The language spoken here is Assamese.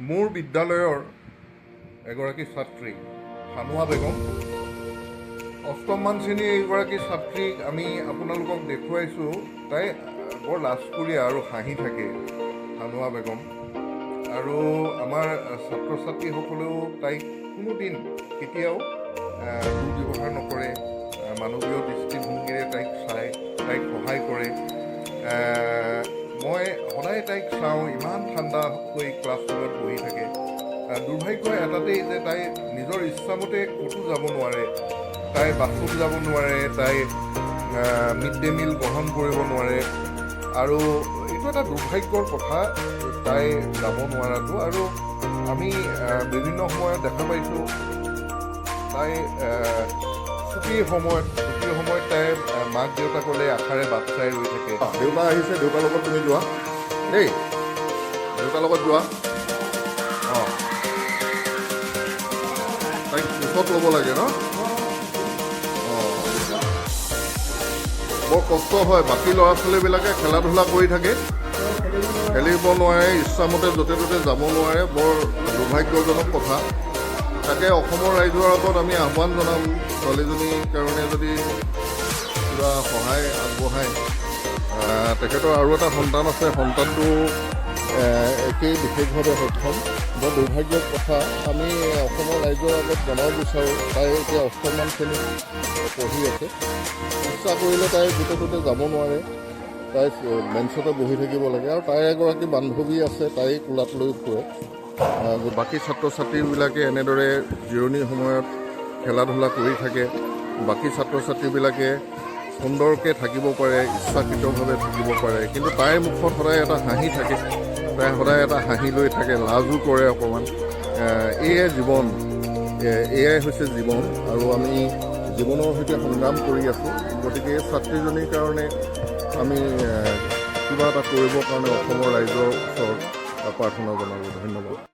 মোৰ বিদ্যালয়ৰ এগৰাকী ছাত্ৰী সানুৱা বেগম, অষ্টমমান শ্ৰেণীৰ এইগৰাকী ছাত্ৰীক আমি আপোনালোকক দেখুৱাইছোঁ। তাই বৰ লাজকুৰীয়া আৰু হাঁহি থাকে, সানুৱা বেগম। আৰু আমাৰ ছাত্ৰ ছাত্ৰীসকলেও তাইক কোনোদিন কেতিয়াও দুৰ্ব্যৱহাৰ নকৰে, মানৱীয় দৃষ্টিভংগীৰে তাইক চাই, তাইক সহায় কৰে। মই সদায় তাইক চাওঁ, ইমান ঠাণ্ডা হৈ ক্লাছৰুমত বহি থাকে। দুৰ্ভাগ্য এটাতেই যে তাই নিজৰ ইচ্ছামতে ক'তো যাব নোৱাৰে, তাই বাথৰুম যাব নোৱাৰে, তাই মিড ডে মিল গ্ৰহণ কৰিব নোৱাৰে। আৰু এইটো এটা দুৰ্ভাগ্যৰ কথা, তাই যাব নোৱাৰাটো। আৰু আমি বিভিন্ন সময়ত দেখা পাইছোঁ তাই ছুটিৰ সময়ত তাই মাক দেউতাকলৈ আশাৰে বাট চাই ৰৈ থাকে। দেউতা আহিছে, দেউতাৰ লগত তুমি যোৱা দেই, দেউতাৰ লগত যোৱা। অঁ, তাইক কোচত ল'ব লাগে ন? অঁ, বৰ কষ্ট হয়। বাকী ল'ৰা ছোৱালীবিলাকে খেলা ধূলা কৰি থাকে, খেলিব নোৱাৰে, ইচ্ছামতে য'তে ত'তে যাব নোৱাৰে। বৰ দুৰ্ভাগ্যজনক কথা। তাকে অসমৰ ৰাইজৰ আগত আমি আহ্বান জনাম, ছোৱালীজনীৰ কাৰণে যদি কিবা সহায় আগবঢ়ায়। তেখেতৰ আৰু এটা সন্তান আছে, সন্তানটো একেই বিশেষভাৱে সক্ষম। বৰ দুৰ্ভাগ্যৰ কথা। আমি অসমৰ ৰাইজৰ আগত জনাব বিচাৰোঁ, তাই এতিয়া অষ্টমমান শ্ৰেণীত পঢ়ি আছে। ইচ্ছা কৰিলে তাই য'তে ত'তে যাব নোৱাৰে, তাই বেঞ্চতে বহি থাকিব লাগে। আৰু তাইৰ এগৰাকী বান্ধৱী আছে, তাই কোলাত লৈ ফুৰে। বাকী ছাত্ৰ ছাত্ৰীবিলাকে এনেদৰে জিৰণিৰ সময়ত খেলা ধূলা কৰি থাকে। বাকী ছাত্ৰ ছাত্ৰীবিলাকে সুন্দৰকৈ থাকিব পাৰে, ইচ্ছাকৃতভাৱে থাকিব পাৰে, কিন্তু তাইৰ মুখত সদায় এটা হাঁহি থাকে, তাই সদায় এটা হাঁহি লৈ থাকে, লাজো কৰে অকণমান। এয়াই জীৱন, এয়াই হৈছে জীৱন। আৰু আমি জীৱনৰ সৈতে সংগ্ৰাম কৰি আছোঁ। গতিকে এই ছাত্ৰীজনীৰ কাৰণে আমি কিবা এটা কৰিবৰ কাৰণে অসমৰ ৰাইজৰ ওচৰত প্ৰাৰ্থনা জনালোঁ। ধন্যবাদ।